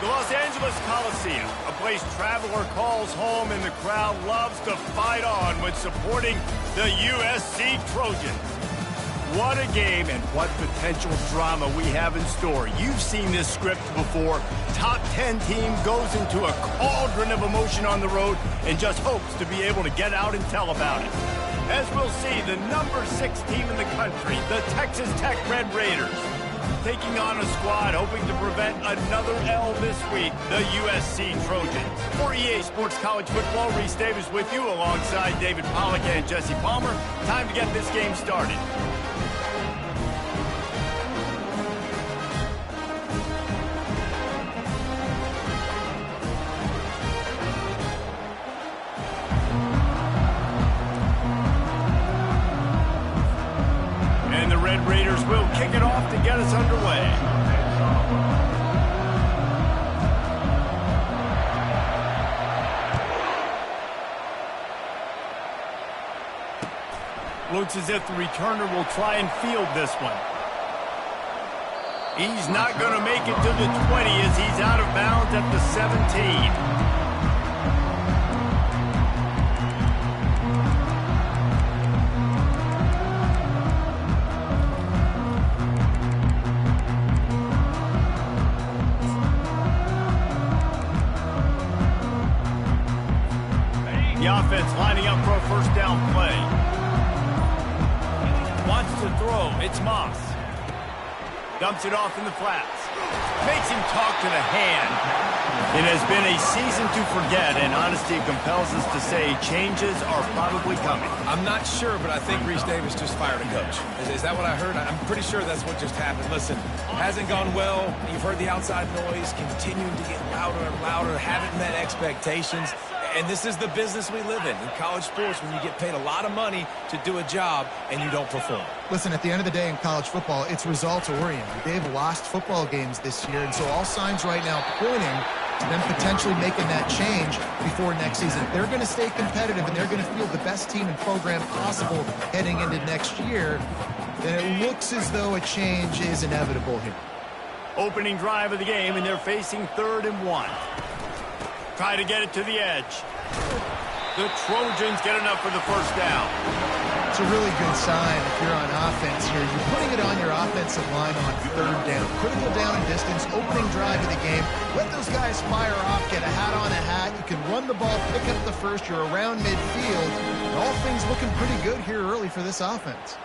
The Los Angeles Coliseum, a place traveler calls home and the crowd loves to fight on when supporting the USC Trojans. What a game and what potential drama we have in store. You've seen this script before. Top 10 team goes into a cauldron of emotion on the road and just hopes to be able to get out and tell about it. As we'll see, the number 6 team in the country, the Texas Tech Red Raiders, taking on a squad hoping to prevent another L this week, the USC Trojans. For EA Sports College Football, Reese Davis with you alongside David Pollack and Jesse Palmer. Time to get this game started. And the Red Raiders will kick it off to get us underway. Looks as if the returner will try and field this one. He's not going to make it to the 20 as he's out of bounds at the 17. The offense lining up for a first down play. Wants to throw. It's Moss. Dumps it off in the flats. Makes him talk to the hand. It has been a season to forget, and honesty compels us to say changes are probably coming. I'm not sure, but I think Reese Davis just fired a coach. Is that what I heard? I'm pretty sure that's what just happened. Listen, hasn't gone well. You've heard the outside noise, continuing to get louder and louder, haven't met expectations. And this is the business we live in college sports, when you get paid a lot of money to do a job and you don't perform. Listen, at the end of the day in college football, it's results-oriented. They've lost football games this year, and so all signs right now pointing to them potentially making that change before next season. If they're going to stay competitive and they're going to field the best team and program possible heading into next year, then it looks as though a change is inevitable here. Opening drive of the game, and they're facing 3rd and 1. Try to get it to the edge. The Trojans get enough for the first down. It's a really good sign if you're on offense here. You're putting it on your offensive line on 3rd down. Critical down and distance, opening drive of the game. Let those guys fire off, get a hat on a hat. You can run the ball, pick up the first. You're around midfield. And all things looking pretty good here early for this offense.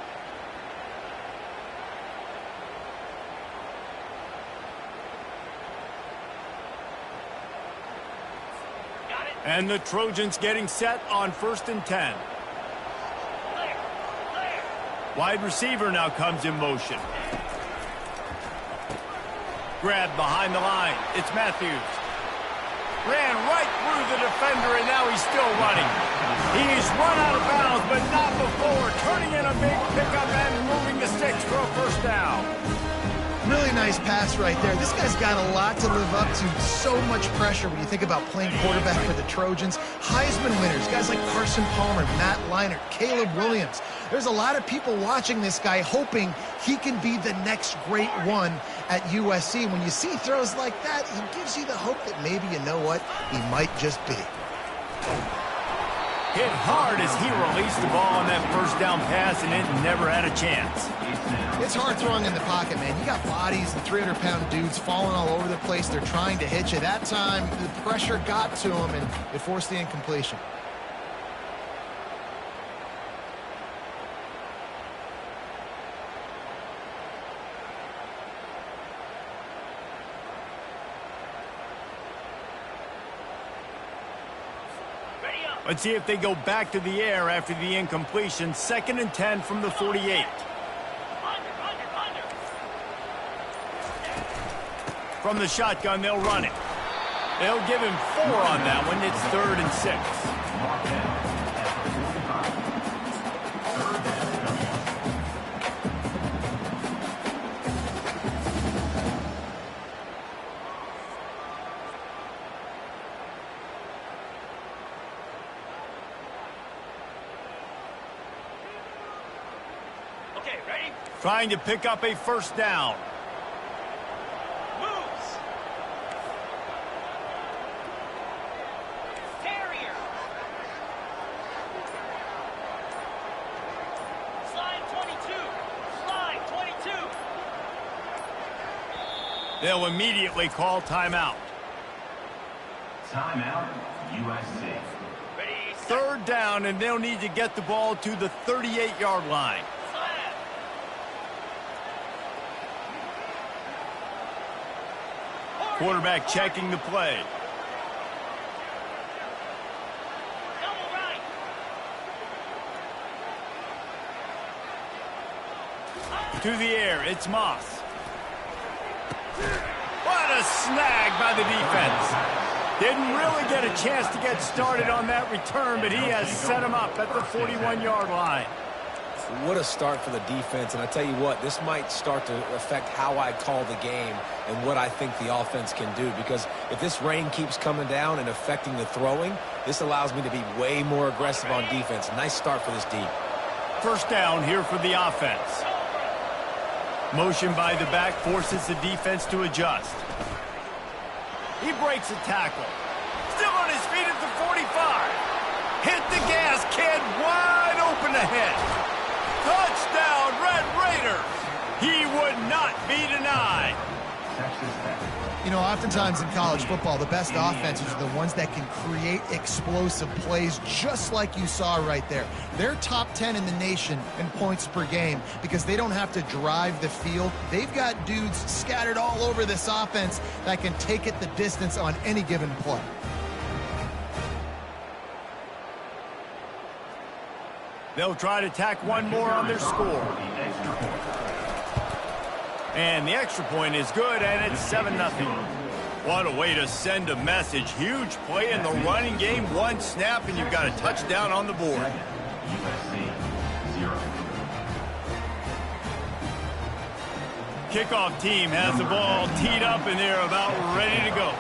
And the Trojans getting set on 1st and 10. Wide receiver now comes in motion. Grabbed behind the line. It's Matthews. Ran right through the defender, and now he's still running. He's run out of bounds, but not before. Turning in a big pickup and moving the sticks for a first down. Really nice pass right there. This guy's got a lot to live up to. So much pressure when you think about playing quarterback for the Trojans. Heisman winners, guys like Carson Palmer, Matt Leinart, Caleb Williams. There's a lot of people watching this guy, hoping he can be the next great one at USC. When you see throws like that, it gives you the hope that maybe, you know what, he might just be. Hit hard as he released the ball on that first down pass, and it never had a chance. It's hard throwing in the pocket, man. You got bodies and 300-pound dudes falling all over the place. They're trying to hit you. That time, the pressure got to him, and it forced the incompletion. Let's see if they go back to the air after the incompletion. 2nd and 10 from the 48. From the shotgun, they'll run it. They'll give him 4 on that one. It's 3rd and 6. Trying to pick up a first down. They'll immediately call timeout. Timeout, USC. Third down, and they'll need to get the ball to the 38-yard line. Quarterback checking the play. To the air, it's Moss. What a snag by the defense. Didn't really get a chance to get started on that return, but he has set him up at the 41-yard line. What a start for the defense, and I tell you what, this might start to affect how I call the game and what I think the offense can do, because if this rain keeps coming down and affecting the throwing, this allows me to be way more aggressive on defense. Nice start for this D. First down here for the offense. Motion by the back forces the defense to adjust. He breaks a tackle. Still on his feet at the 45. Hit the gas, kid. Wide open ahead. Touchdown, Red Raiders. He would not be denied. You know, oftentimes in college football, the best offenses are the ones that can create explosive plays, just like you saw right there. They're top 10 in the nation in points per game because they don't have to drive the field. They've got dudes scattered all over this offense that can take it the distance on any given play. They'll try to tack one more on their score. And the extra point is good, and it's 7-0. What a way to send a message. Huge play in the running game. One snap, and you've got a touchdown on the board. USC 0. Kickoff team has the ball teed up, and they're about ready to go.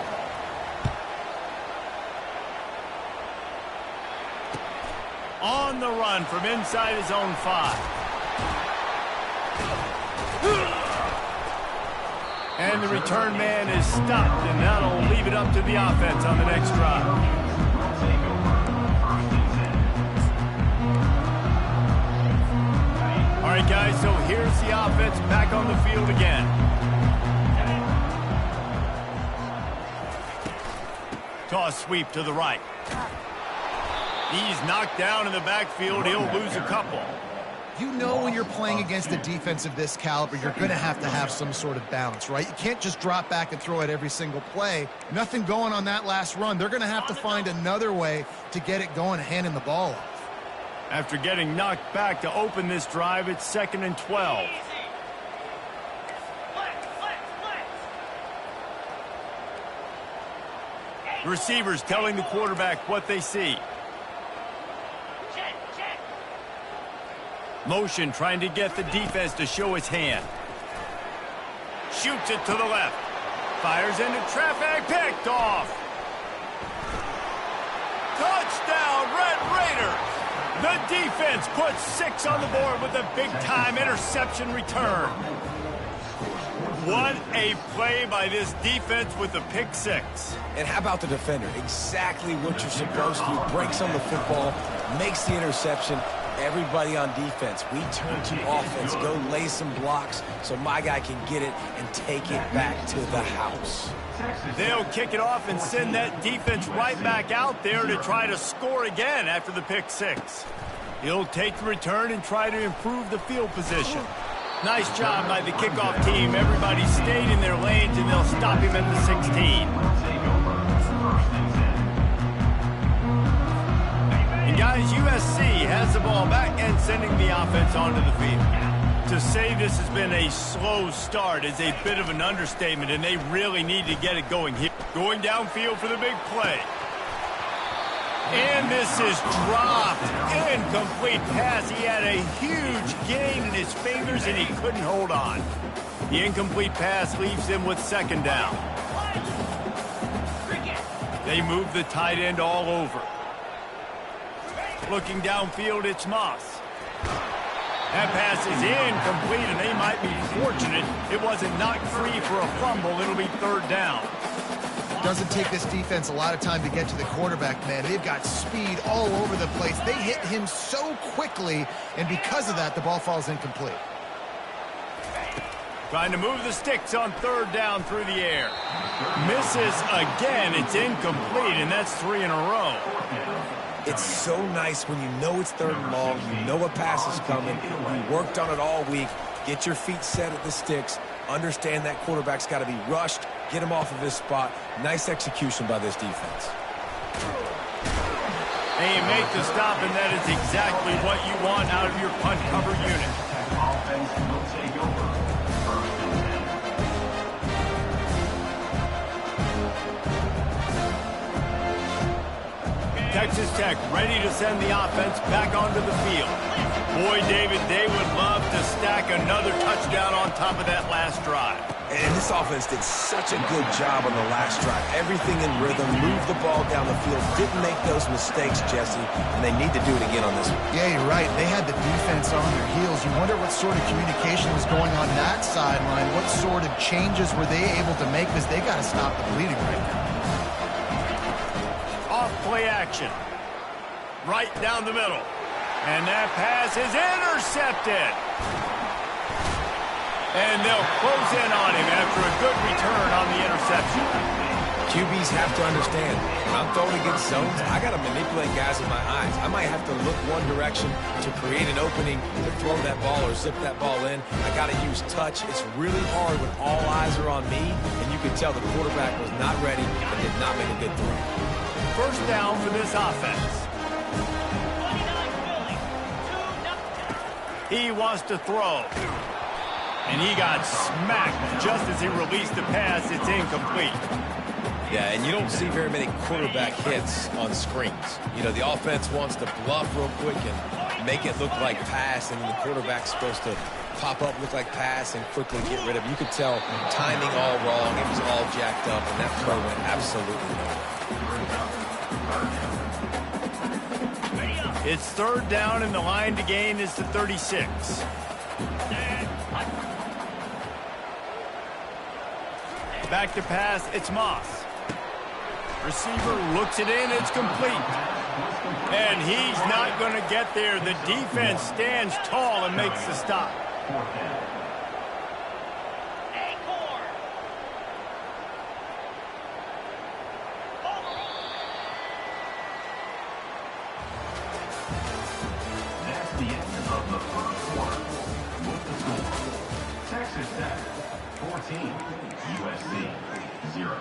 On the run from inside his own 5. And the return man is stopped, and that'll leave it up to the offense on the next drive. All right, guys, so here's the offense back on the field again. Toss sweep to the right. He's knocked down in the backfield. He'll lose a couple. You know when you're playing against a defense of this caliber, you're going to have some sort of balance, right? You can't just drop back and throw it every single play. Nothing going on that last run. They're going to have to find another way to get it going, handing the ball off. After getting knocked back to open this drive, it's 2nd and 12. Receivers telling the quarterback what they see. Motion trying to get the defense to show his hand. Shoots it to the left. Fires into traffic. Picked off. Touchdown, Red Raiders. The defense puts 6 on the board with a big-time interception return. What a play by this defense with the pick 6. And how about the defender? Exactly what you're supposed to. Breaks on the football, makes the interception. Everybody on defense, we turn to offense, go lay some blocks so my guy can get it and take it back to the house. They'll kick it off and send that defense right back out there to try to score again after the pick 6. He'll take the return and try to improve the field position. Nice job by the kickoff team. Everybody stayed in their lanes, and they'll stop him at the 16. And guys, USC has the ball back and sending the offense onto the field. To say this has been a slow start is a bit of an understatement, and they really need to get it going here. Going downfield for the big play. And this is dropped. Incomplete pass. He had a huge gain in his fingers, and he couldn't hold on. The incomplete pass leaves him with 2nd down. They move the tight end all over. Looking downfield, it's Moss. That pass is incomplete, and they might be fortunate it wasn't knocked free for a fumble. It'll be 3rd down. Doesn't take this defense a lot of time to get to the quarterback, man. They've got speed all over the place. They hit him so quickly, and because of that, the ball falls incomplete. Trying to move the sticks on third down through the air. Misses again. It's incomplete, and that's 3 in a row. It's so nice when you know it's third and long, you know a pass is coming, you worked on it all week, get your feet set at the sticks, understand that quarterback's got to be rushed, get him off of his spot. Nice execution by this defense. And you make the stop, and that is exactly what you want out of your punt cover unit. Offense will take over. First and 10. Texas Tech ready to send the offense back onto the field. Boy, David, they would love to stack another touchdown on top of that last drive. And this offense did such a good job on the last drive. Everything in rhythm, moved the ball down the field, didn't make those mistakes, Jesse, and they need to do it again on this one. Yeah, you're right. They had the defense on their heels. You wonder what sort of communication was going on that sideline. What sort of changes were they able to make, because they got to stop the bleeding right now. Off play action. Right down the middle. And that pass is intercepted. And they'll close in on him after a good return on the interception. QBs have to understand, when I'm throwing against zones, I got to manipulate guys with my eyes. I might have to look one direction to create an opening to throw that ball or zip that ball in. I got to use touch. It's really hard when all eyes are on me, and you can tell the quarterback was not ready and did not make a good throw. First down for this offense. He wants to throw. And he got smacked just as he released the pass. It's incomplete. Yeah, and you don't see very many quarterback hits on screens. You know, the offense wants to bluff real quick and make it look like pass, and then the quarterback's supposed to pop up, look like pass, and quickly get rid of it. You could tell timing all wrong. It was all jacked up, and that play went absolutely nowhere. It's third down, and the line to gain is to 36. Back to pass, it's Moss. Receiver looks it in, it's complete. And he's not going to get there. The defense stands tall and makes the stop. That's the end of the first quarter. With the score, Texas Tech 14, USC 0.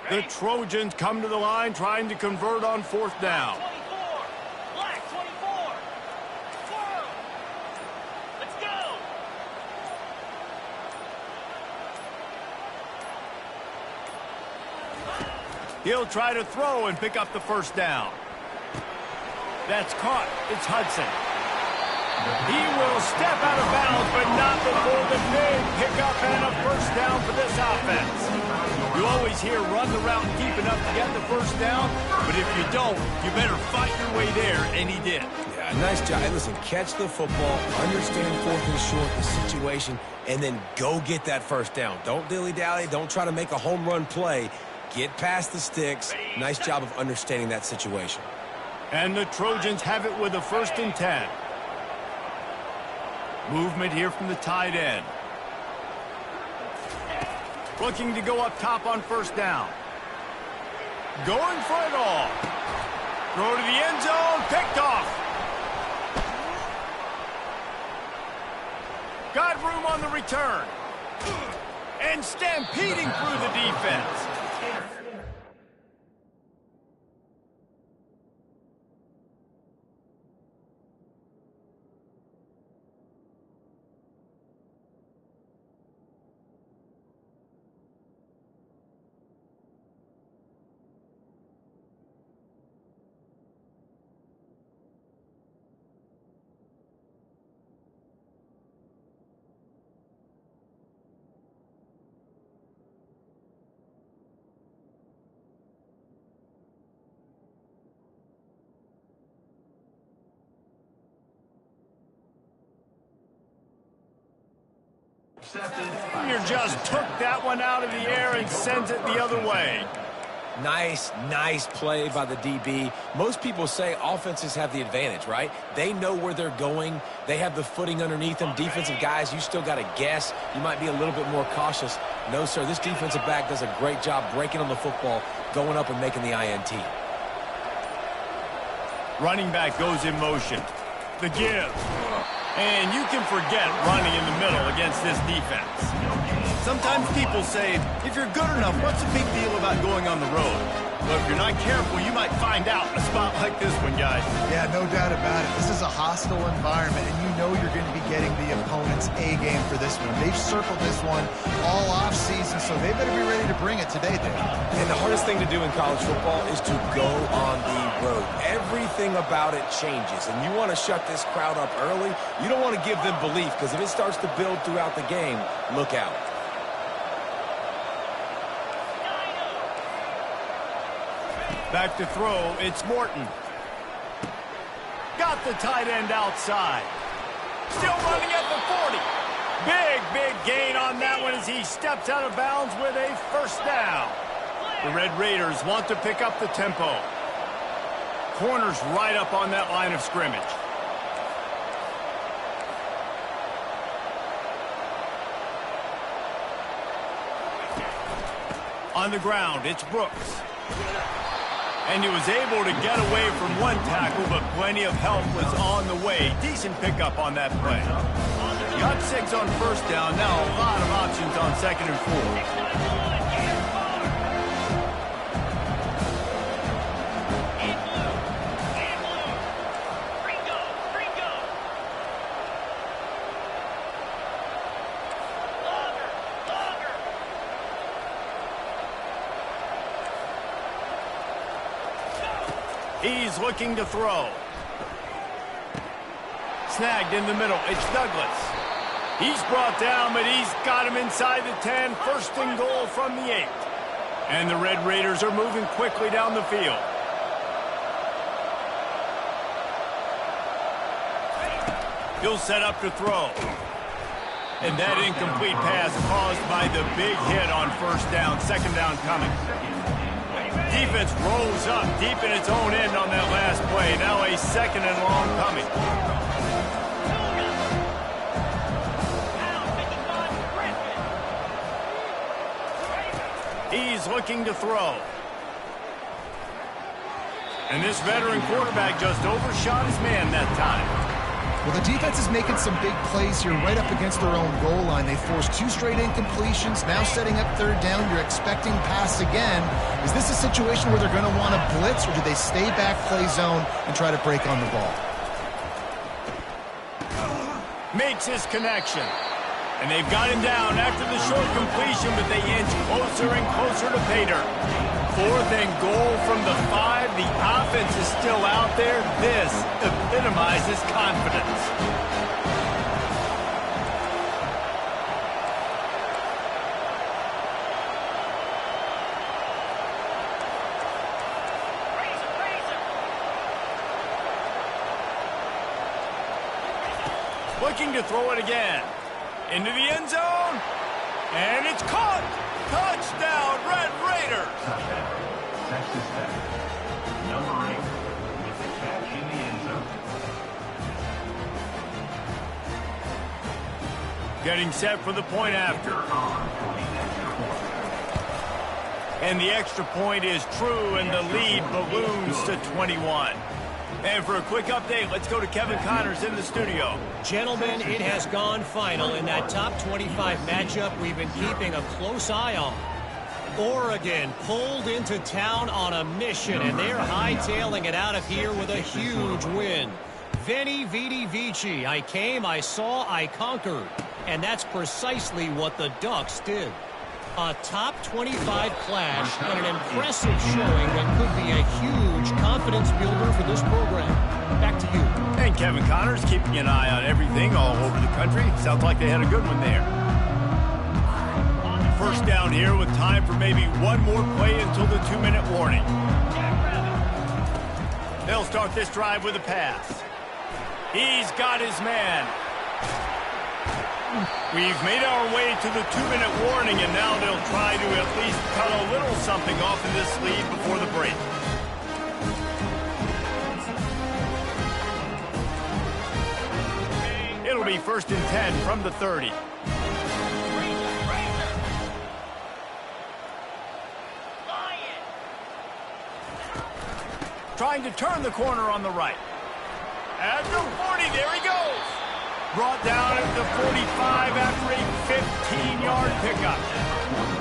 The Trojans come to the line trying to convert on fourth down. 24. Black 24. Swirl. Let's go. He'll try to throw and pick up the first down. That's caught. It's Hudson. He will step out of bounds, but not before the big pickup and a first down for this offense. You always hear run the route deep enough to get the first down, but if you don't, you better fight your way there, and he did. Yeah, nice job. Hey, listen, catch the football, understand fourth and short, the situation, and then go get that first down. Don't dilly-dally. Don't try to make a home run play. Get past the sticks. Nice job of understanding that situation. And the Trojans have it with a 1st and 10. Movement here from the tight end. Looking to go up top on first down. Going for it all. Throw to the end zone. Picked off. Got room on the return. And stampeding through the defense. You just took that one out of the air and sends it the other way. Nice play by the DB. Most people say offenses have the advantage, right? They know where they're going. They have the footing underneath them. Defensive guys, you still got to guess. You might be a little bit more cautious. No, sir, this defensive back does a great job breaking on the football, going up and making the INT. Running back goes in motion. The give. And you can forget running in the middle against this defense. Sometimes people say, if you're good enough, what's the big deal about going on the road? But if you're not careful, you might find out in a spot like this one, guys. Yeah, no doubt about it. This is a hostile environment, and you know you're going to be getting the opponent's A game for this one. They've circled this one all offseason, so they better be ready to bring it today, Dave. And the hardest thing to do in college football is to go on the road. Everything about it changes, and you want to shut this crowd up early. You don't want to give them belief, because if it starts to build throughout the game, look out. Back to throw, it's Morton. Got the tight end outside. Still running at the 40. Big gain on that one as he steps out of bounds with a first down. The Red Raiders want to pick up the tempo. Corner's right up on that line of scrimmage. On the ground, it's Brooks. And he was able to get away from one tackle, but plenty of help was on the way. Decent pickup on that play. Got 6 on first down. Now a lot of options on 2nd and 4. He's looking to throw. Snagged in the middle. It's Douglas. He's brought down, but he's got him inside the 10. First and goal from the 8. And the Red Raiders are moving quickly down the field. He'll set up to throw. And that incomplete pass caused by the big hit on first down. 2nd down coming. Defense rolls up deep in its own end on that last play. Now a 2nd and long coming. He's looking to throw. And this veteran quarterback just overshot his man that time. Well, the defense is making some big plays here right up against their own goal line. They forced 2 straight incompletions, now setting up 3rd down. You're expecting pass again. Is this a situation where they're going to want to blitz, or do they stay back, play zone, and try to break on the ball? Makes his connection. And they've got him down after the short completion, but they inch closer and closer to pay dirt. 4th and goal from the 5. The offense is still out there. This epitomizes confidence. Looking to throw it again. Into the end zone. And it's caught. Touchdown, Red Raiders. Texas Tech. Number 8 with the catch in the end zone. Getting set for the point after. And the extra point is true, and the lead balloons to 21. And for a quick update, let's go to Kevin Connors in the studio. Gentlemen, it has gone final in that top 25 matchup we've been keeping a close eye on. Oregon pulled into town on a mission, and they're hightailing it out of here with a huge win. Veni, Vidi, Vici. I came, I saw, I conquered. And that's precisely what the Ducks did. A top 25 clash and an impressive showing that could be a huge confidence builder for this program. Back to you. And Kevin Connors keeping an eye on everything all over the country. Sounds like they had a good one there. First down here with time for maybe one more play until the 2-minute warning. They'll start this drive with a pass. He's got his man. We've made our way to the 2-minute warning, and now they'll try to at least cut a little something off in this lead before the break. It'll be 1st and 10 from the 30. Trying to turn the corner on the right. At the 40, there he goes. Brought down at the 45 after a 15-yard pickup.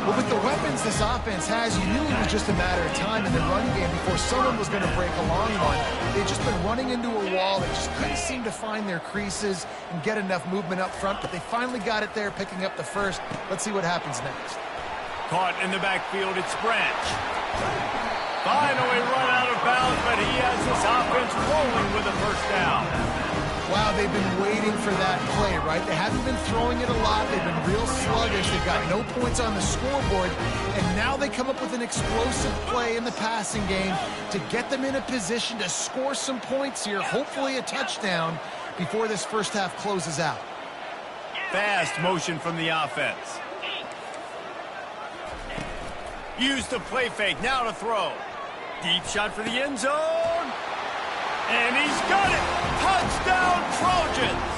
Well, with the weapons this offense has, you knew it was just a matter of time in the run game before someone was going to break a long one. They've just been running into a wall. They just couldn't seem to find their creases and get enough movement up front, but they finally got it there, picking up the first. Let's see what happens next. Caught in the backfield, it's Branch. Finally run out of bounds, but he has his offense rolling with a first down. Wow, they've been waiting for that play, right? They haven't been throwing it a lot. They've been real sluggish. They've got no points on the scoreboard. And now they come up with an explosive play in the passing game to get them in a position to score some points here, hopefully a touchdown, before this first half closes out. Fast motion from the offense. Use the play fake, now to throw. Deep shot for the end zone. And he's got it! Touchdown, Trojans!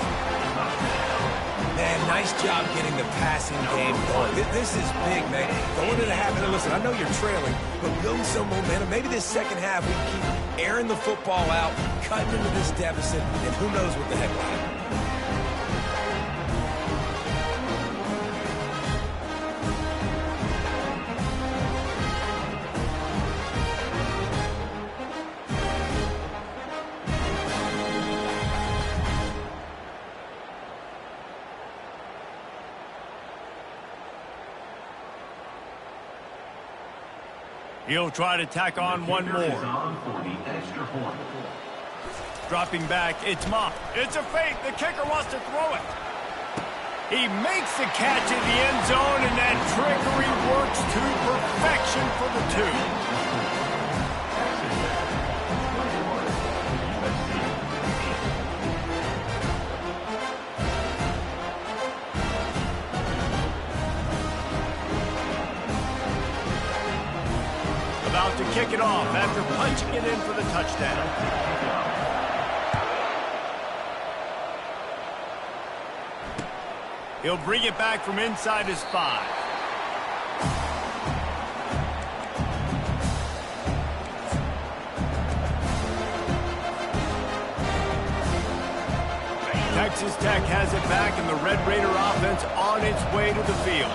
Man, nice job getting the passing game going. This is big, man. Going into the half, and listen, I know you're trailing, but building some momentum. Maybe this second half we can keep airing the football out, cutting into this deficit, and who knows what the heck will happen. He'll try to tack on one more. Dropping back, it's Mott. It's a fake. The kicker wants to throw it. He makes the catch in the end zone, and that trickery works to perfection for the two. About to kick it off after punching it in for the touchdown. He'll bring it back from inside his 5. Texas Tech has it back, and the Red Raider offense on its way to the field.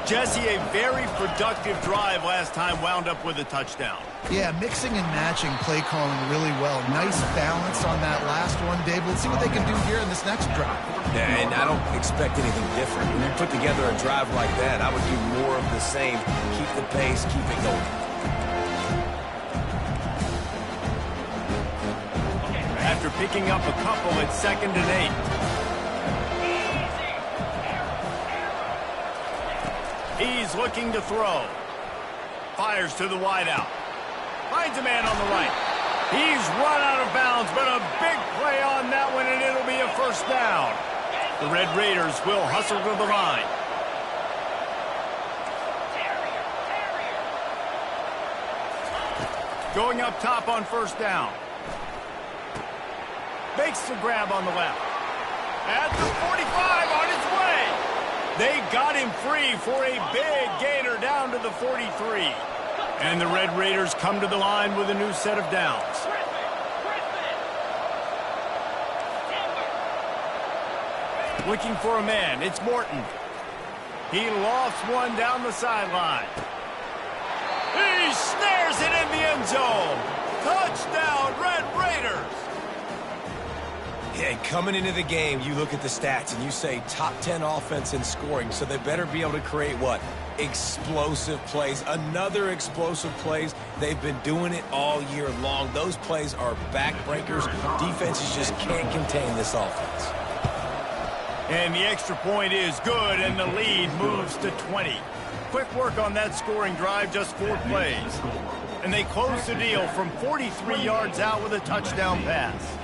Jesse, a very productive drive last time wound up with a touchdown. Yeah, mixing and matching play calling really well. Nice balance on that last one, Dave. Let's see what they can do here in this next drive. Yeah, and I don't expect anything different. When you put together a drive like that, I would do more of the same. Keep the pace, keep it going. After picking up a couple, it's 2nd and 8. He's looking to throw. Fires to the wideout. Finds a man on the right. He's run out of bounds, but a big play on that one, and it'll be a first down. The Red Raiders will hustle to the line. Going up top on first down. Makes the grab on the left. At the 45 on its way. They got him free for a big gainer down to the 43. And the Red Raiders come to the line with a new set of downs. Looking for a man, it's Morton. He lofts one down the sideline. He snares it in the end zone. Touchdown, Red Raiders. Yeah, coming into the game, you look at the stats and you say top 10 offense in scoring, so they better be able to create what? Explosive plays. Another explosive plays. They've been doing it all year long. Those plays are backbreakers. Defenses just can't contain this offense. And the extra point is good, and the lead moves to 20. Quick work on that scoring drive, just 4 plays. And they close the deal from 43 yards out with a touchdown pass.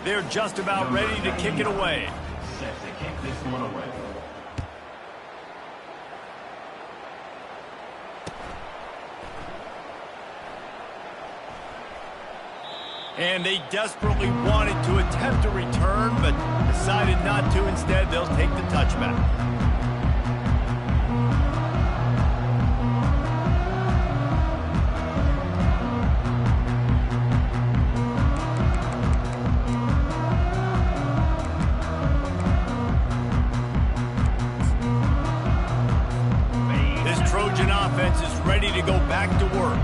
They're just about ready to kick it away. Set to kick this one away. And they desperately wanted to attempt a return, but decided not to. Instead, they'll take the touchback. This Trojan offense is ready to go back to work.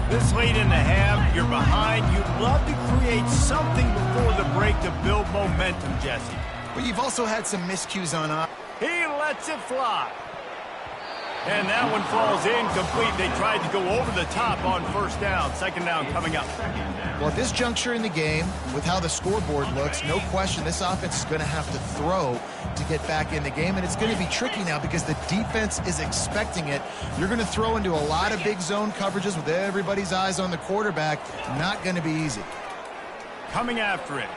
This late in the half, you're behind. You'd love to create something before the break to build momentum, Jesse. But you've also had some miscues on offense. He lets it fly. And that one falls incomplete. They tried to go over the top on first down. Second down coming up. Well, at this juncture in the game, with how the scoreboard looks, no question this offense is going to have to throw to get back in the game, and it's going to be tricky now because the defense is expecting it. You're going to throw into a lot of big zone coverages with everybody's eyes on the quarterback. Not going to be easy. Coming after it.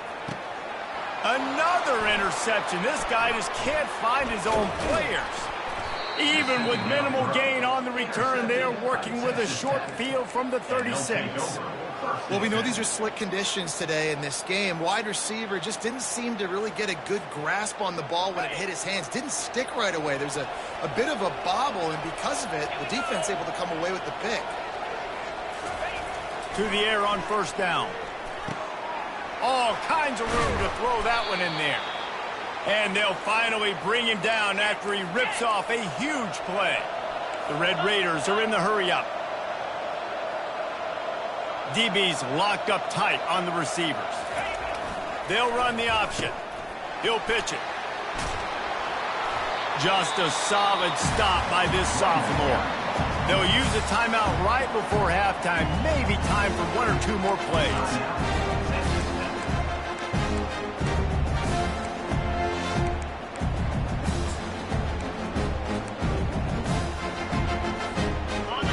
Another interception. This guy just can't find his own players. Even with minimal gain on the return, they are working with a short field from the 36. Well, we know these are slick conditions today in this game. Wide receiver just didn't seem to really get a good grasp on the ball when it hit his hands. Didn't stick right away. There's a bit of a bobble, and because of it, the defense able to come away with the pick. To the air on first down. All kinds of room to throw that one in there. And they'll finally bring him down after he rips off a huge play. The Red Raiders are in the hurry-up. DB's locked up tight on the receivers. They'll run the option. He'll pitch it. Just a solid stop by this sophomore. They'll use a timeout right before halftime. Maybe time for one or two more plays.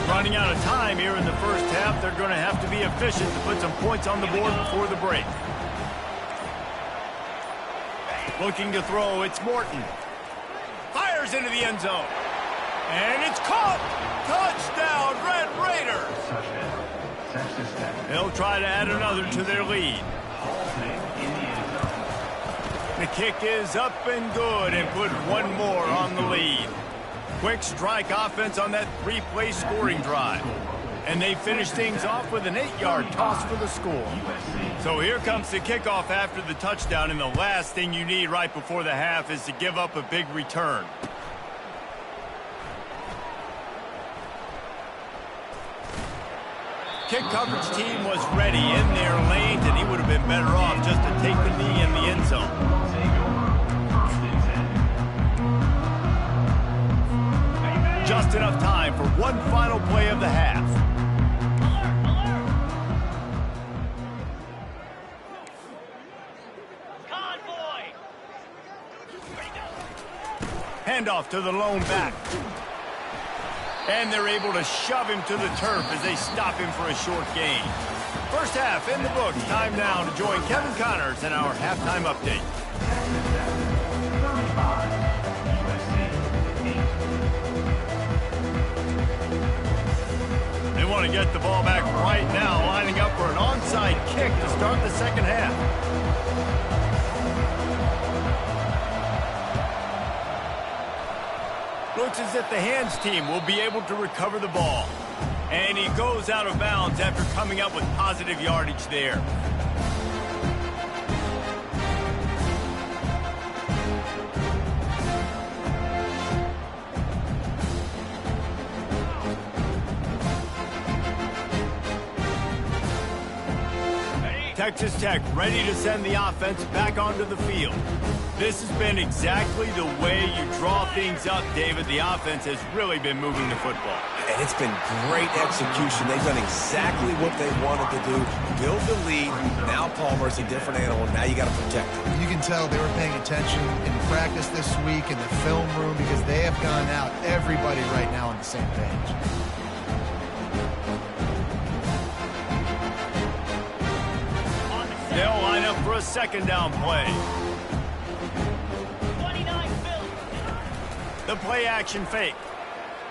Running out of time here in the first half. They're going to have to be efficient to put some points on the board before the break. Looking to throw, it's Morton. Fires into the end zone. And it's caught! Touchdown, Red Raiders! They'll try to add another to their lead. The kick is up and good and put one more on the lead. Quick strike offense on that three-play scoring drive. And they finish things off with an 8-yard toss for the score. So here comes the kickoff after the touchdown, and the last thing you need right before the half is to give up a big return. Kick coverage team was ready in their lanes, and he would have been better off just to take the knee in the end zone. Just enough time for one final play of the half. Convoy. Handoff to the lone back. And they're able to shove him to the turf as they stop him for a short gain. First half in the books. Time now to join Kevin Connors in our halftime update. They want to get the ball back right now, lining up for an onside kick to start the second half. Looks as if the hands team will be able to recover the ball. And he goes out of bounds after coming up with positive yardage there. Texas Tech ready to send the offense back onto the field. This has been exactly the way you draw things up, David. The offense has really been moving the football. And it's been great execution. They've done exactly what they wanted to do. Build the lead. Now Palmer's a different animal. Now you got to protect him. You can tell they were paying attention in practice this week in the film room because they have gone out, everybody right now on the same page. They'll line up for a second down play. 29 Philly. The play action fake.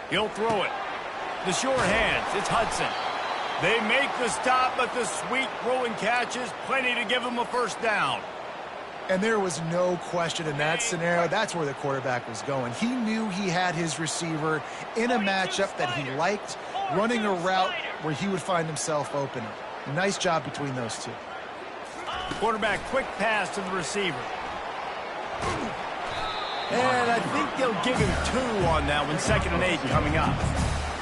He'll throw it. The sure hands. It's Hudson. They make the stop, but the sweet throw and catch is plenty to give him a first down. And there was no question in that scenario. That's where the quarterback was going. He knew he had his receiver in a matchup that he liked, running a route where he would find himself open. Nice job between those two. Quarterback quick pass to the receiver. And I think they'll give him 2 on that one. 2nd and 8 coming up.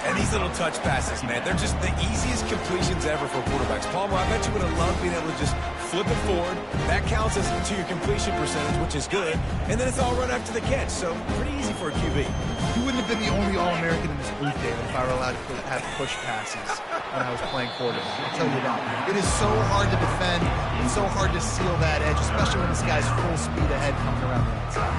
And these little touch passes, man, they're just the easiest completions ever for quarterbacks. Palmer, I bet you would have loved being able to just flip it forward. That counts as to your completion percentage, which is good. And then it's all run after the catch, so pretty easy for a QB. You wouldn't have been the only All-American in this booth, David, if I were allowed to have push passes when I was playing quarterback. I'll tell you that. It is so hard to defend. It's so hard to seal that edge, especially when this guy's full speed ahead coming around the outside.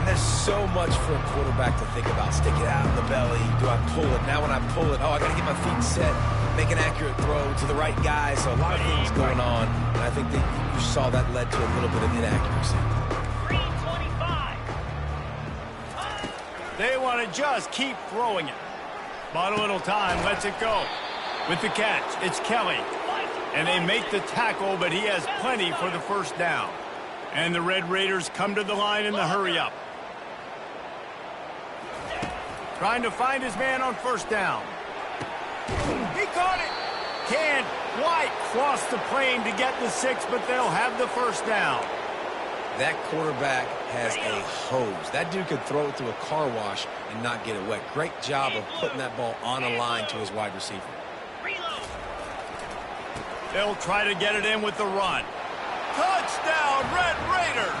There's so much for a quarterback to think about. Stick it out in the belly. Do I pull it? Now when I pull it, I got to get my feet set, make an accurate throw to the right guy. So a lot of things going on. And I think that you saw that led to a little bit of inaccuracy. 325. They want to just keep throwing it. But a little time lets it go. With the catch, it's Kelly. And they make the tackle, but he has plenty for the first down. And the Red Raiders come to the line in the hurry-up. Trying to find his man on first down. He caught it. Can White cross the plane to get the 6, but they'll have the first down. That quarterback has a hose. That dude could throw it through a car wash and not get it wet. Great job of putting that ball on a line to his wide receiver. They'll try to get it in with the run. Touchdown, Red Raiders!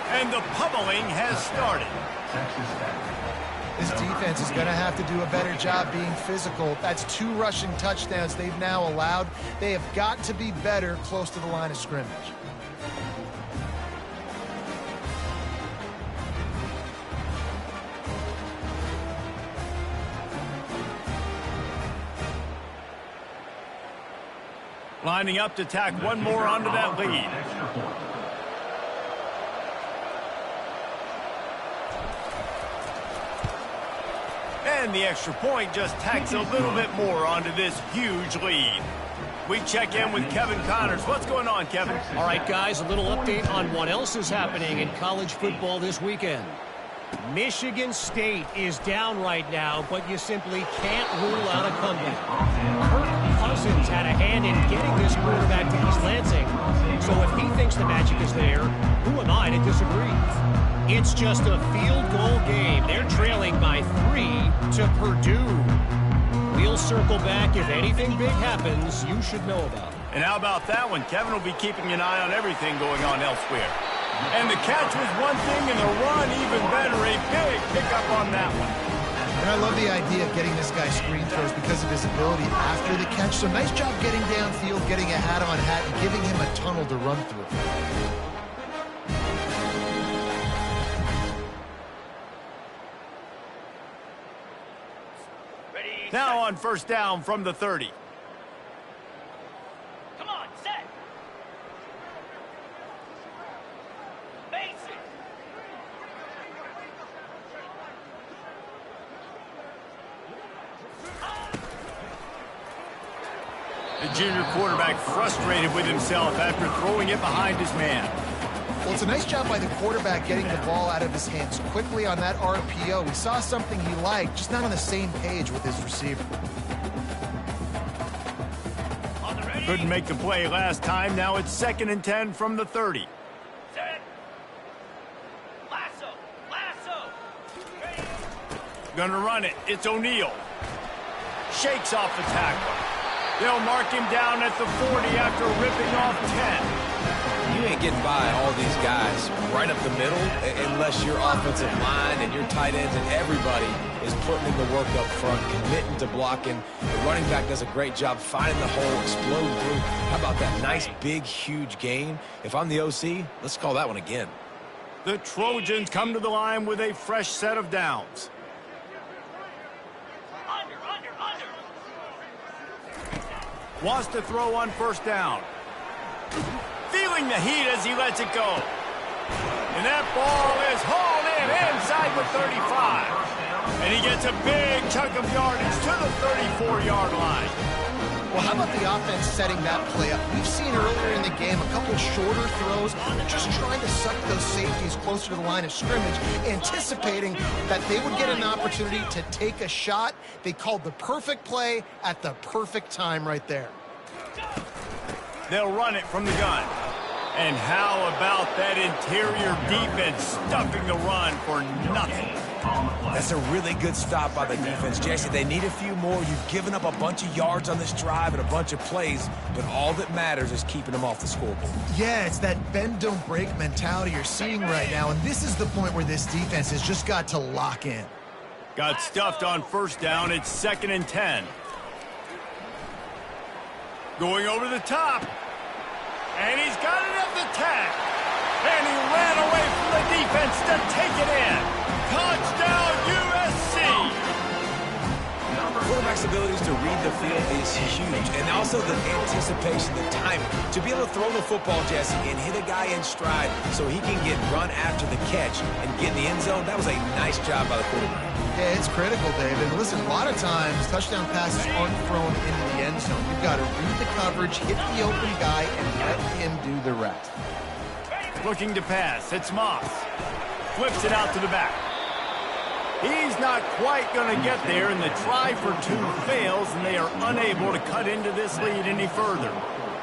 And the pummeling has started. This defense is going to have to do a better job being physical. That's 2 rushing touchdowns they've now allowed. They have got to be better close to the line of scrimmage. Lining up to tack one more onto that lead. And the extra point just tacks a little bit more onto this huge lead. We check in with Kevin Connors. What's going on, Kevin? All right, guys, a little update on what else is happening in college football this weekend. Michigan State is down right now, but you simply can't rule out a comeback. Kirk Cousins had a hand in getting this quarterback to East Lansing. So if he thinks the magic is there, who am I to disagree? It's just a field goal game. They're trailing by 3 to Purdue. We'll circle back. If anything big happens, you should know about it. And how about that one? Kevin will be keeping an eye on everything going on elsewhere. And the catch was one thing, and the run even better. A big pickup on that one. And I love the idea of getting this guy screen throws because of his ability after the catch. So nice job getting downfield, getting a hat-on-hat, and giving him a tunnel to run through. Now on first down from the 30. Come on, set. Basic. The junior quarterback frustrated with himself after throwing it behind his man. Well, it's a nice job by the quarterback getting the ball out of his hands quickly on that RPO. We saw something he liked, just not on the same page with his receiver. Couldn't make the play last time. Now it's 2nd and 10 from the 30. Set. Lasso. Lasso. Ready. Gonna run it. It's O'Neal. Shakes off the tackle. They'll mark him down at the 40 after ripping off 10. You ain't getting by all these guys right up the middle unless your offensive line and your tight ends and everybody is putting in the work up front, committing to blocking. The running back does a great job finding the hole, exploding through. How about that nice, big, huge gain? If I'm the OC, let's call that one again. The Trojans come to the line with a fresh set of downs. Under. Wants to throw on first down. feeling the heat as he lets it go. And that ball is hauled in inside the 35. And he gets a big chunk of yardage to the 34-yard line. Well, how about the offense setting that play up? We've seen earlier in the game a couple shorter throws, just trying to suck those safeties closer to the line of scrimmage, anticipating that they would get an opportunity to take a shot. They called the perfect play at the perfect time right there. They'll run it from the gun. And how about that interior defense stuffing the run for nothing? That's a really good stop by the defense, Jesse. They need a few more. You've given up a bunch of yards on this drive and a bunch of plays, but all that matters is keeping them off the scoreboard. Yeah, it's that bend, don't break mentality you're seeing right now, and this is the point where this defense has just got to lock in. Got stuffed on first down. It's 2nd and 10. Going over the top. And he's got it at the tag. And he ran away from the defense to take it in. Touchdown, USC! Quarterback's abilities to read the field is huge, and also the anticipation, the timing. To be able to throw the football, Jesse, and hit a guy in stride so he can get run after the catch and get in the end zone, that was a nice job by the quarterback. Yeah, it's critical, David. Listen, a lot of times touchdown passes aren't thrown into the end zone. You've got to read the coverage, hit the open guy, and let him do the rest. Looking to pass. It's Moss. Flips it out to the back. He's not quite going to get there, and the try for two fails, and they are unable to cut into this lead any further.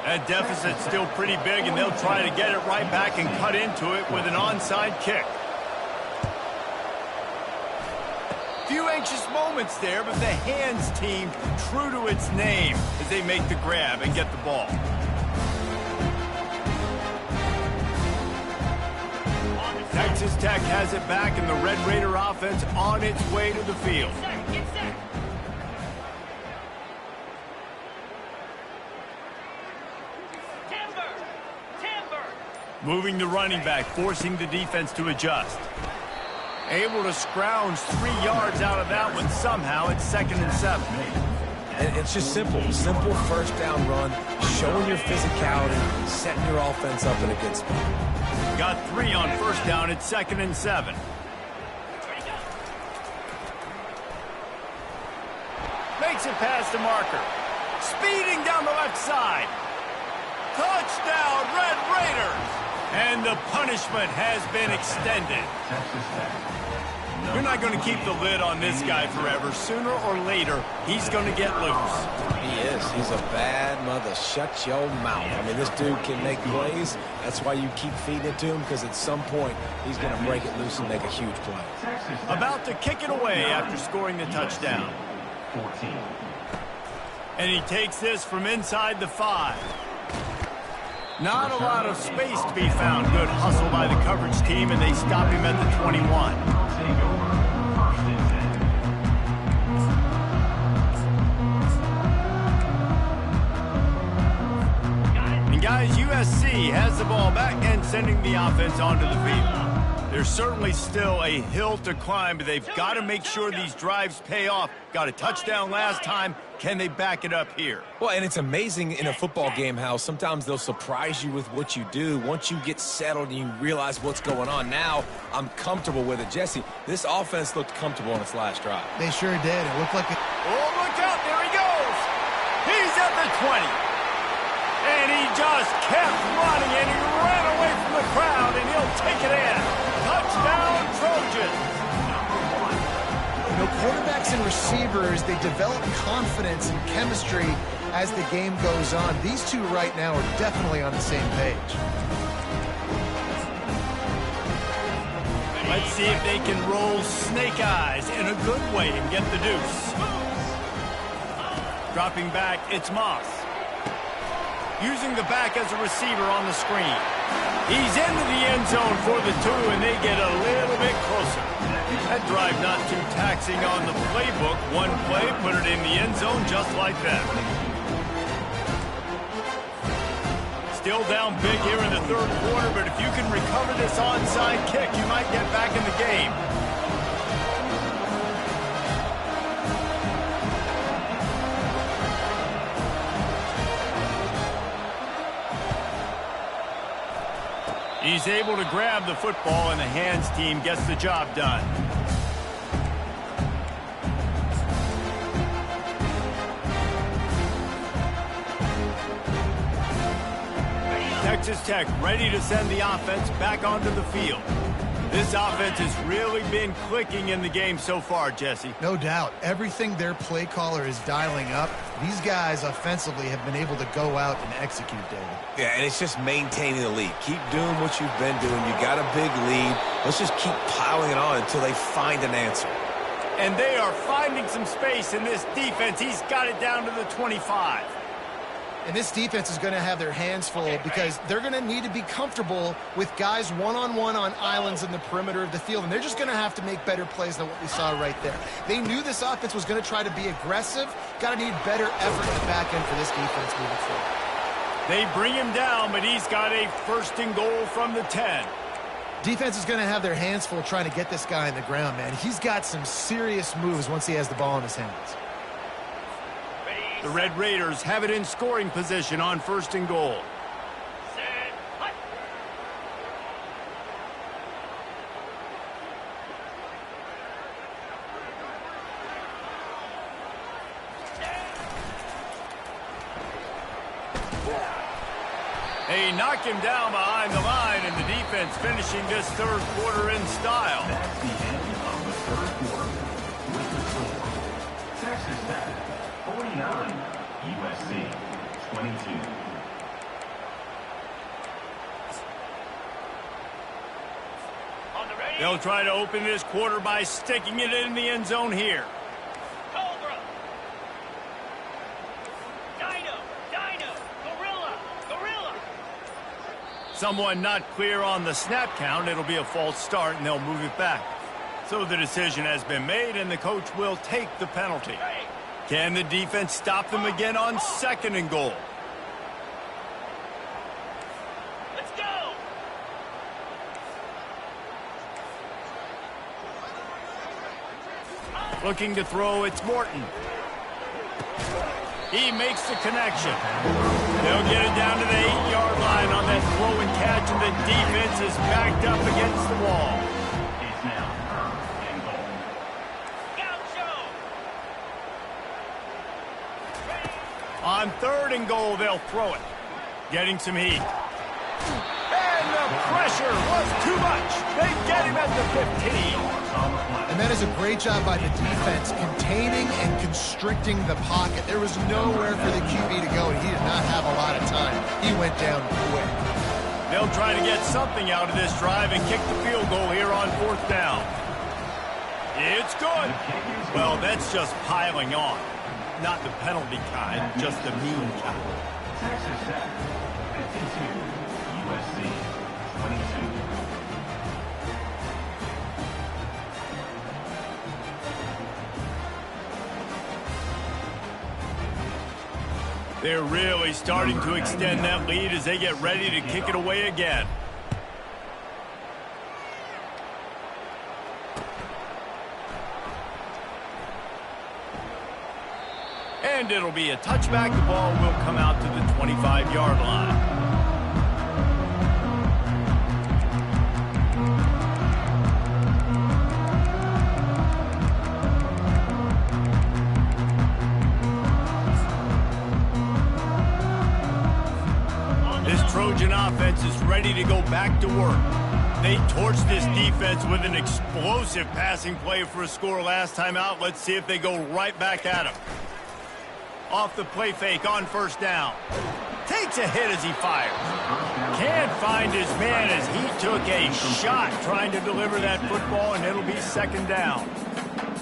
That deficit's still pretty big, and they'll try to get it right back and cut into it with an onside kick. Few anxious moments there, but the hands team true to its name as they make the grab and get the ball. Texas Tech has it back, and the Red Raider offense on its way to the field. Moving the running back, forcing the defense to adjust. Able to scrounge 3 yards out of that one somehow. It's 2nd and 7. And it's just simple first down run, showing your physicality, setting your offense up in a good spot. Got 3 on first down. It's 2nd and 7. Makes it past the marker. Speeding down the left side. Touchdown, Red Raiders! And the punishment has been extended. You're not going to keep the lid on this guy forever. Sooner or later, he's going to get loose. He is. He's a bad mother. Shut your mouth. I mean, this dude can make plays. That's why you keep feeding it to him, because at some point, he's going to break it loose and make a huge play. About to kick it away after scoring the touchdown. 14. And he takes this from inside the 5. Not a lot of space to be found. Good hustle by the coverage team, and they stop him at the 21. Take over. 1st and 10. And guys, USC has the ball back and sending the offense onto the field. There's certainly still a hill to climb, but they've got to make sure these drives pay off. Got a touchdown last time. Can they back it up here? Well, and it's amazing in a football game how sometimes they'll surprise you with what you do. Once you get settled and you realize what's going on, now I'm comfortable with it. Jesse, this offense looked comfortable on its last drive. They sure did. It looked like Oh, look out. There he goes. He's at the 20. And he just kept running, and he ran away from the crowd, and he'll take it in. Touchdown, Trojans. You know, quarterbacks and receivers, they develop confidence and chemistry as the game goes on. These two right now are definitely on the same page. Let's see if they can roll snake eyes in a good way and get the deuce. Dropping back, it's Moss. Using the back as a receiver on the screen. He's into the end zone for the 2, and they get a little bit closer. That drive not too taxing on the playbook. One play, put it in the end zone just like that. Still down big here in the 3rd quarter, but if you can recover this onside kick, you might get back in the game. He's able to grab the football, and the hands team gets the job done. Texas Tech ready to send the offense back onto the field. This offense has really been clicking in the game so far, Jesse. No doubt. Everything their play caller is dialing up, these guys offensively have been able to go out and execute, David. Yeah, and it's just maintaining the lead. Keep doing what you've been doing. You got a big lead. Let's just keep piling it on until they find an answer. And they are finding some space in this defense. He's got it down to the 25. And this defense is going to have their hands full because they're going to need to be comfortable with guys one-on-one on islands in the perimeter of the field. And they're just going to have to make better plays than what we saw right there. They knew this offense was going to try to be aggressive. Got to need better effort in the back end for this defense moving forward. They bring him down, but he's got a 1st and goal from the 10. Defense is going to have their hands full trying to get this guy in the ground, man. He's got some serious moves once he has the ball in his hands. The Red Raiders have it in scoring position on 1st and goal. Set. Hut. They knock him down behind the line, and the defense finishing this 3rd quarter in style. That's the end of the 3rd quarter. With the score, Texas Tech 49, USC 22. On the ready. They'll try to open this quarter by sticking it in the end zone here. Cobra. Dino. Gorilla. Someone not clear on the snap count. It'll be a false start, and they'll move it back. So the decision has been made, and the coach will take the penalty. Hey. Can the defense stop them again on 2nd and goal? Let's go. Looking to throw, it's Morton. He makes the connection. They'll get it down to the 8-yard line on that throw and catch, and the defense is backed up against the wall. It's now 3rd and goal. Gaucho. On 3rd and goal, they'll throw it. Getting some heat. And the pressure was too much. They get him at the 15. And that is a great job by the defense, containing and constricting the pocket. There was nowhere for the QB to go, and he did not have a lot of time. He went down quick. They'll try to get something out of this drive and kick the field goal here on 4th down. It's good. Well, that's just piling on. Not the penalty kind, just the mean kind. Texas Tech 52, USC 22. They're really starting to extend that lead as they get ready to kick it away again. And it'll be a touchback. The ball will come out to the 25-yard line. This Trojan offense is ready to go back to work. They torched this defense with an explosive passing play for a score last time out. Let's see if they go right back at him. Off the play fake on 1st down. Takes a hit as he fires. Can't find his man as he took a shot trying to deliver that football, and it'll be 2nd down.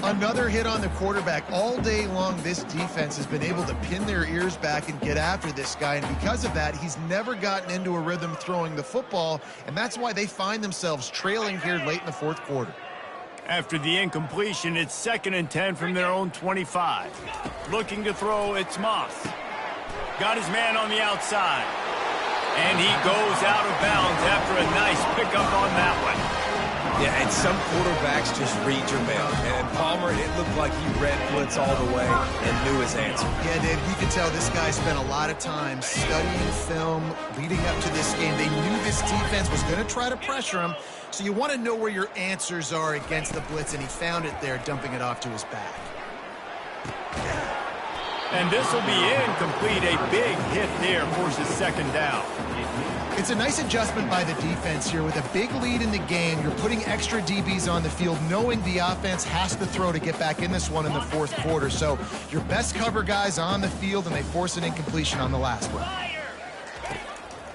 Another hit on the quarterback. All day long, this defense has been able to pin their ears back and get after this guy, and because of that, he's never gotten into a rhythm throwing the football, and that's why they find themselves trailing here late in the 4th quarter. After the incompletion, it's 2nd and 10 from their own 25. Looking to throw, it's Moss. Got his man on the outside. And he goes out of bounds after a nice pickup on that one. Yeah, and some quarterbacks just read your mail. And Palmer, it looked like he read blitz all the way and knew his answer. Yeah, Dave, you can tell this guy spent a lot of time studying film leading up to this game. They knew this defense was going to try to pressure him, so you want to know where your answers are against the blitz, and he found it there, dumping it off to his back. And this will be incomplete. A big hit there forces second down. It's a nice adjustment by the defense here. With a big lead in the game, you're putting extra DBs on the field, knowing the offense has to throw to get back in this one in the fourth quarter. So your best cover guys on the field, and they force an incompletion on the last one.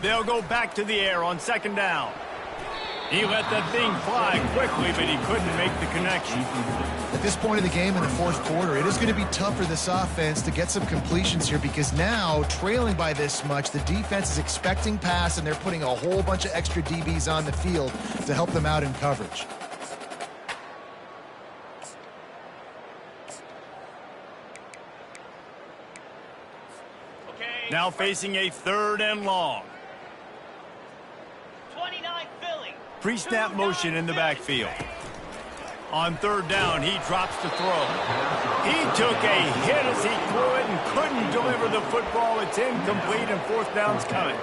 They'll go back to the air on second down. He let that thing fly quickly, but he couldn't make the connection. At this point of the game in the fourth quarter, it is going to be tough for this offense to get some completions here, because now, trailing by this much, the defense is expecting pass, and they're putting a whole bunch of extra DBs on the field to help them out in coverage. Now facing a third and long. 29 Philly. Pre-snap motion in the backfield. On third down, he drops to throw. He took a hit as he threw it and couldn't deliver the football. It's incomplete, and fourth down's coming.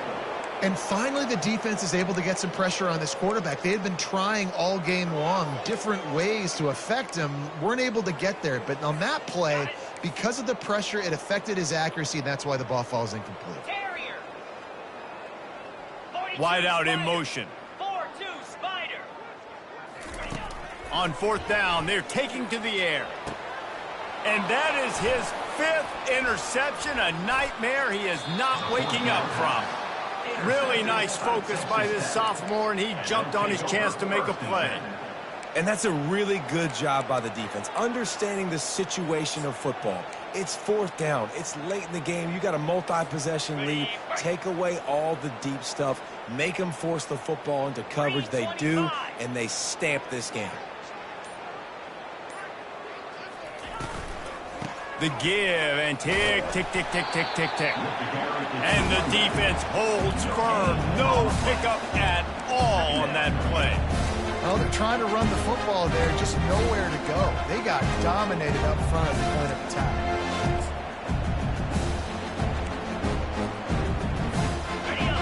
And finally, the defense is able to get some pressure on this quarterback. They had been trying all game long different ways to affect him, weren't able to get there. But on that play, because of the pressure, it affected his accuracy, and that's why the ball falls incomplete. Terrier. Wide out in motion. 4-2 Spider. On fourth down, they're taking to the air. And that is his fifth interception, a nightmare he is not waking up from. Really nice focus by this sophomore, and he jumped on his chance to make a play. And that's a really good job by the defense, understanding the situation of football. It's fourth down. It's late in the game. You got a multi-possession lead. Take away all the deep stuff. Make them force the football into coverage. They do, and they stamp this game. The give, and tick, tick, tick, tick, tick, tick, tick. And the defense holds firm. No pickup at all on that play. Well, they're trying to run the football there, just nowhere to go. They got dominated up front at the point of attack.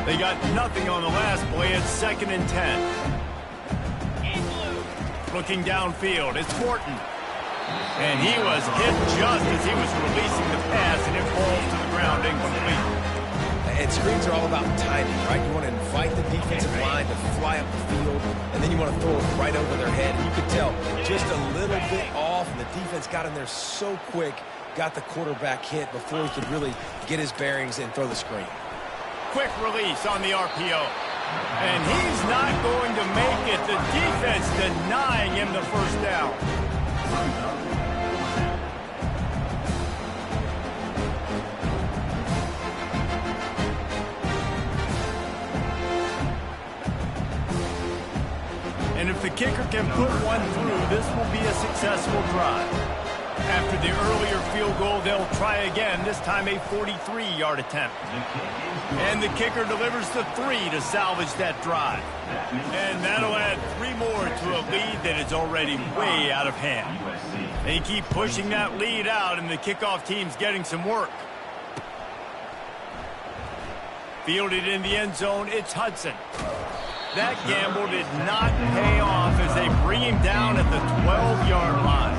They got nothing on the last play. It's 2nd and 10. Looking downfield, it's Morton. And he was hit just as he was releasing the pass, and it falls to the ground incomplete. And screens are all about timing, right? You want to invite the defensive line to fly up the field, and then you want to throw it right over their head. And you could tell just a little bit off, and the defense got in there so quick, got the quarterback hit before he could really get his bearings and throw the screen. Quick release on the RPO. And he's not going to make it. The defense denying him the first down. And if the kicker can put one through, this will be a successful drive. After the earlier field goal, they'll try again, this time a 43-yard attempt. And the kicker delivers the 3 to salvage that drive. And that'll add 3 more to a lead that is already way out of hand. They keep pushing that lead out, and the kickoff team's getting some work. Fielded in the end zone, it's Hudson. That gamble did not pay off as they bring him down at the 12-yard line.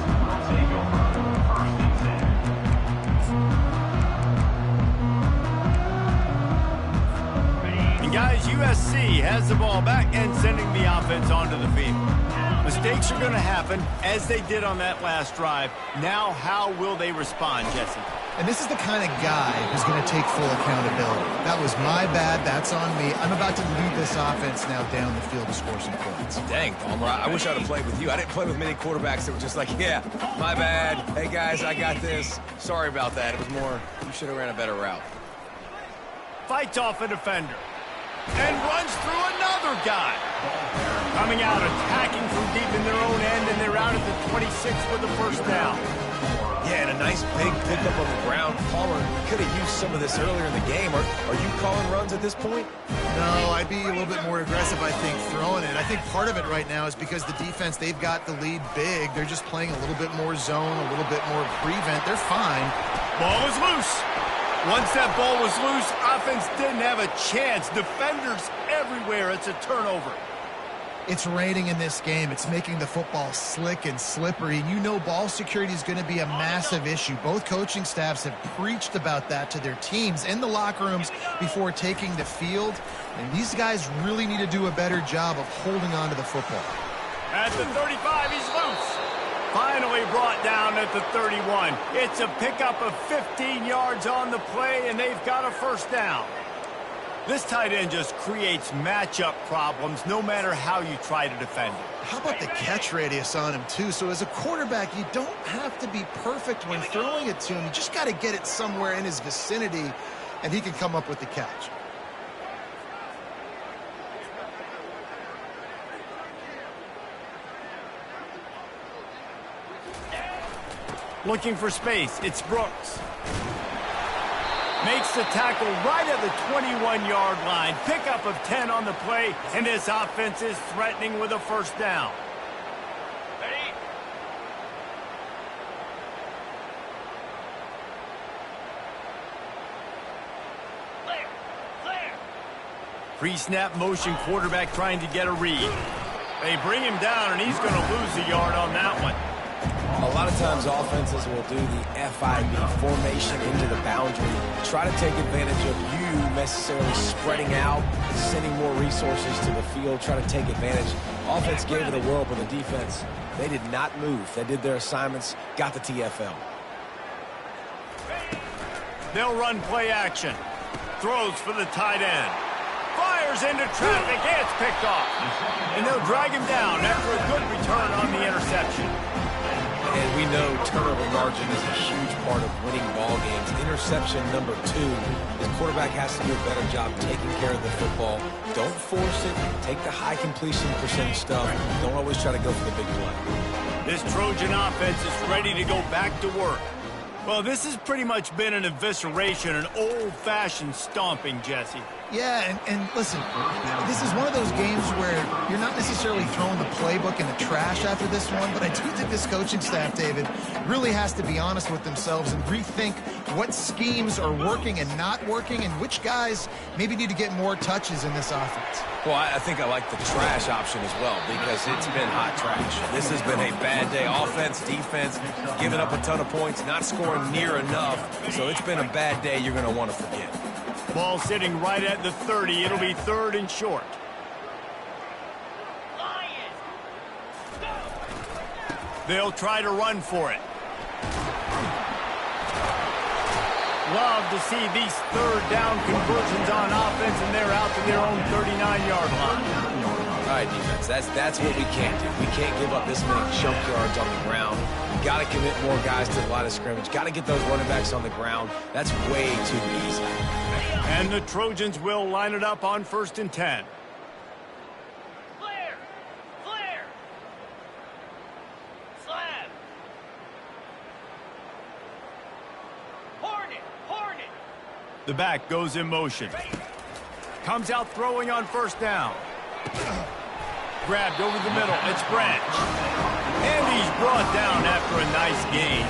And guys, USC has the ball back and sending the offense onto the field. Mistakes are going to happen, as they did on that last drive. Now, how will they respond, Jesse? And this is the kind of guy who's going to take full accountability. That was my bad. That's on me. I'm about to lead this offense now down the field to score some points. Dang, Palmer, I wish I would have played with you. I didn't play with many quarterbacks that were just like, yeah, my bad. Hey, guys, I got this. Sorry about that. It was more, you should have ran a better route. Fights off a defender. And runs through another guy. Coming out, attacking from deep in their own end, and they're out at the 26 with the first down. Yeah, and a nice big pickup on the ground. Palmer could have used some of this earlier in the game. Are you calling runs at this point? No, I'd be a little bit more aggressive, I think, throwing it. I think part of it right now is because the defense, they've got the lead big. They're just playing a little bit more zone, a little bit more prevent. They're fine. Ball was loose. Once that ball was loose, offense didn't have a chance. Defenders everywhere. It's a turnover. It's raining in this game. It's making the football slick and slippery. And you know ball security is going to be a massive issue. Both coaching staffs have preached about that to their teams in the locker rooms before taking the field. And these guys really need to do a better job of holding on to the football. At the 35, he's loose. Finally brought down at the 31. It's a pickup of 15 yards on the play, and they've got a first down. This tight end just creates matchup problems no matter how you try to defend it. How about the catch radius on him, too? So as a quarterback, you don't have to be perfect when throwing it to him. You just got to get it somewhere in his vicinity, and he can come up with the catch. Looking for space. It's Brooks. Makes the tackle right at the 21-yard line. Pickup of 10 on the play, and this offense is threatening with a first down. Ready? Clear. Pre-snap motion quarterback trying to get a read. They bring him down, and he's going to lose a yard on that one. A lot of times offenses will do the FIB, formation into the boundary, try to take advantage of you necessarily spreading out, sending more resources to the field, try to take advantage. Offense gave it the world, but the defense, they did not move. They did their assignments, got the TFL. They'll run play action. Throws for the tight end. Fires into traffic. It's picked off. And they'll drag him down after a good return on the interception. And we know turnover margin is a huge part of winning ball games. Interception number 2, his quarterback has to do a better job taking care of the football. Don't force it. Take the high completion percentage stuff. Don't always try to go for the big play. This Trojan offense is ready to go back to work. Well, this has pretty much been an evisceration, an old-fashioned stomping, Jesse. Yeah, and listen, this is one of those games where you're not necessarily throwing the playbook in the trash after this one, but I do think this coaching staff, David, really has to be honest with themselves and rethink what schemes are working and not working and which guys maybe need to get more touches in this offense. Well, I think I like the trash option as well because it's been hot trash. This has been a bad day. Offense, defense, giving up a ton of points, not scoring near enough. So it's been a bad day you're going to want to forget. Ball sitting right at the 30. It'll be 3rd and short. Lions. Go. They'll try to run for it. Love to see these 3rd down conversions on offense, and they're out to their own 39-yard line. All right, defense, that's what we can't do. We can't give up this many chunk yards on the ground. Got to commit more guys to the line of scrimmage. Got to get those running backs on the ground. That's way too easy. And the Trojans will line it up on 1st and 10. Clear. Slab. Hornet. The back goes in motion. Comes out throwing on 1st down. Grabbed over the middle. It's Branch. And he's brought down after a nice gain.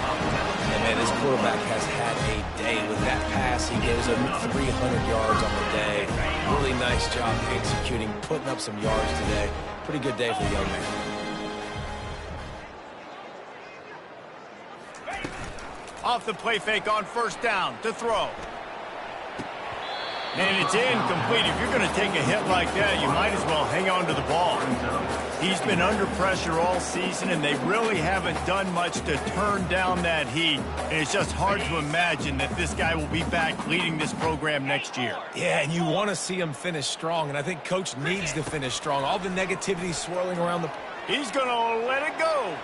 And man, this quarterback has had a day with that pass. He goes over 300 yards on the day. Really nice job executing, putting up some yards today. Pretty good day for the young man. Off the play fake on 1st down to throw. And it's incomplete. If you're going to take a hit like that, you might as well hang on to the ball. He's been under pressure all season, and they really haven't done much to turn down that heat. And it's just hard to imagine that this guy will be back leading this program next year. Yeah, and you want to see him finish strong, and I think Coach needs to finish strong. All the negativity swirling around the... He's going to let it go.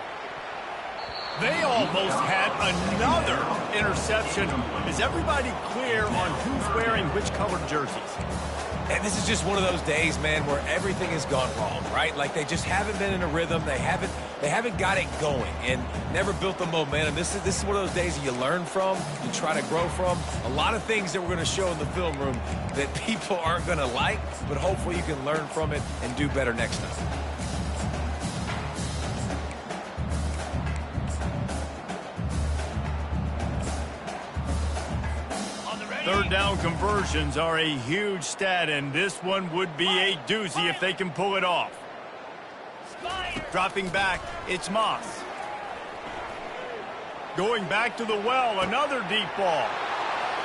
They almost had another interception. Is everybody clear on who's wearing which colored jerseys? And this is just one of those days, man, where everything has gone wrong, right? Like they just haven't been in a rhythm. They haven't got it going and never built the momentum. This is one of those days that you learn from, you try to grow from. A lot of things that we're going to show in the film room that people aren't going to like, but hopefully you can learn from it and do better next time. Third down conversions are a huge stat, and this one would be a doozy if they can pull it off. Dropping back, it's Moss. Going back to the well, another deep ball.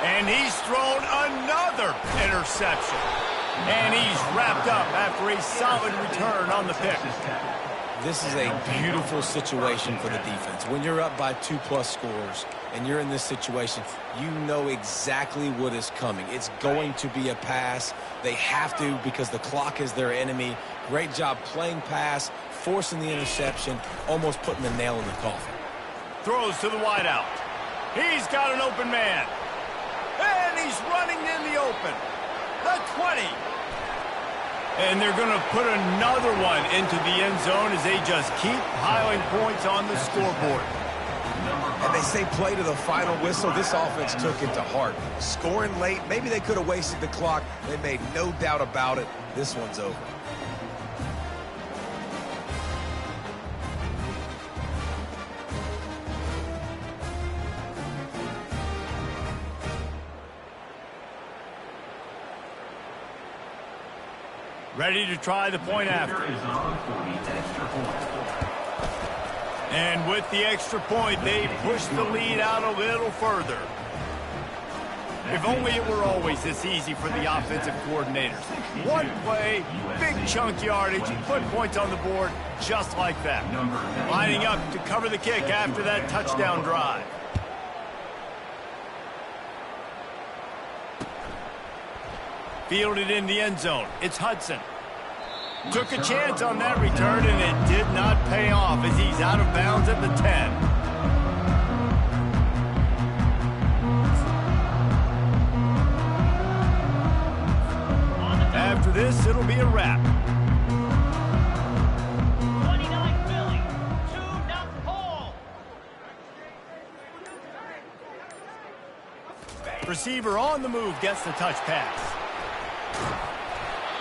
And he's thrown another interception. And he's wrapped up after a solid return on the pick. This is a beautiful situation for the defense. When you're up by 2+ scores and you're in this situation, you know exactly what is coming. It's going to be a pass. They have to because the clock is their enemy. Great job playing pass, forcing the interception, almost putting the nail in the coffin. Throws to the wideout. He's got an open man. And he's running in the open. The 20. And they're going to put another one into the end zone as they just keep piling points on the scoreboard. And they say play to the final whistle. This offense took it to heart. Scoring late, maybe they could have wasted the clock. They made no doubt about it. This one's over. Ready to try the point after. And with the extra point, they push the lead out a little further. If only it were always this easy for the offensive coordinators. One play, big chunk yardage, put points on the board just like that. Lining up to cover the kick after that touchdown drive. Fielded in the end zone. It's Hudson. Took a chance on that return, and it did not pay off as he's out of bounds at the 10. After this, it'll be a wrap. 29 Philly, 2-0 Paul. Receiver on the move gets the touch pass.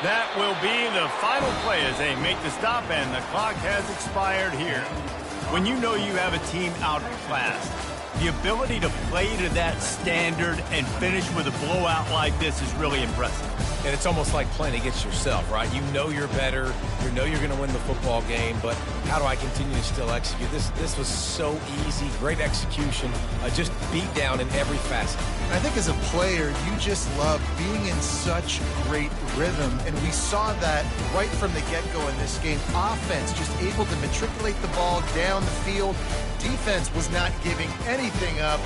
That will be the final play as they make the stop, and the clock has expired here. When you know you have a team outclassed, the ability to play to that standard and finish with a blowout like this is really impressive. And it's almost like playing against yourself, right? You know you're better. You know you're going to win the football game, but how do I continue to still execute? This was so easy. Great execution. Just beat down in every facet. I think as a player, you just love being in such great rhythm, and we saw that right from the get-go in this game. Offense just able to matriculate the ball down the field. Defense was not giving anything up.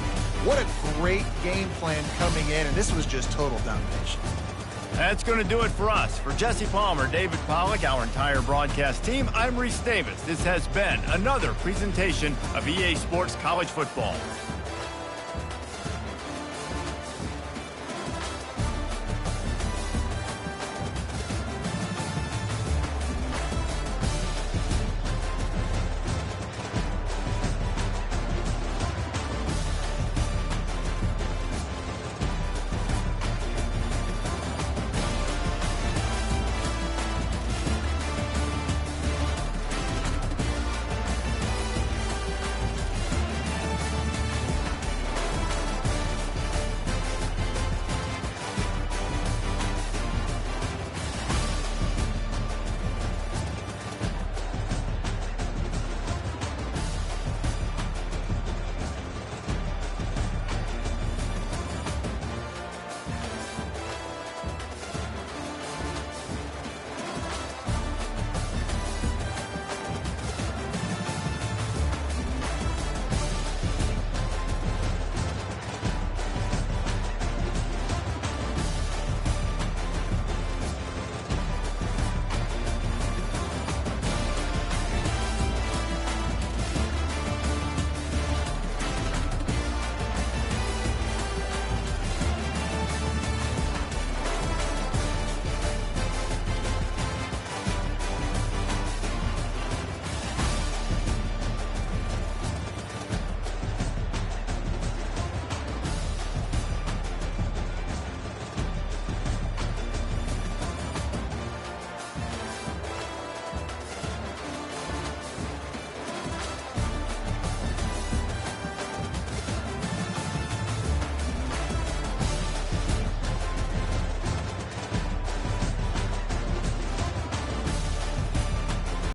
What a great game plan coming in, and this was just total domination. That's going to do it for us. For Jesse Palmer, David Pollack, our entire broadcast team, I'm Reese Davis. This has been another presentation of EA Sports College Football.